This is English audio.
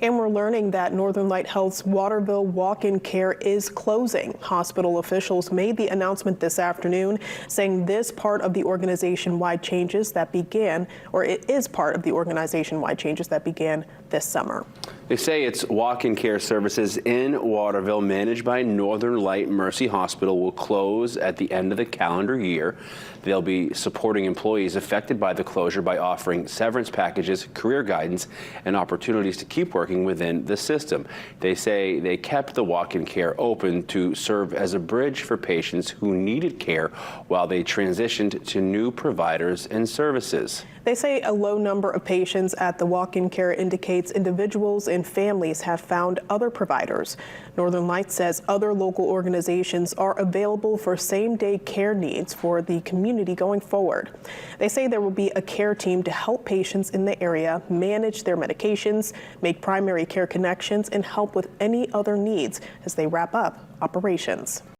And we're learning that Northern Light Health's Waterville walk-in care is closing. Hospital officials made the announcement this afternoon, saying this part of the organization-wide changes that began, or it is part of the organization-wide changes that began this summer. They say its walk-in care services in Waterville, managed by Northern Light Mercy Hospital, will close at the end of the calendar year. They'll be supporting employees affected by the closure by offering severance packages, career guidance, and opportunities to keep working within the system. They say they kept the walk-in care open to serve as a bridge for patients who needed care while they transitioned to new providers and services. They say a low number of patients at the walk-in care indicates individuals and families have found other providers. Northern Light says other local organizations are available for same-day care needs for the community going forward. They say there will be a care team to help patients in the area manage their medications, make primary care connections, and help with any other needs as they wrap up operations.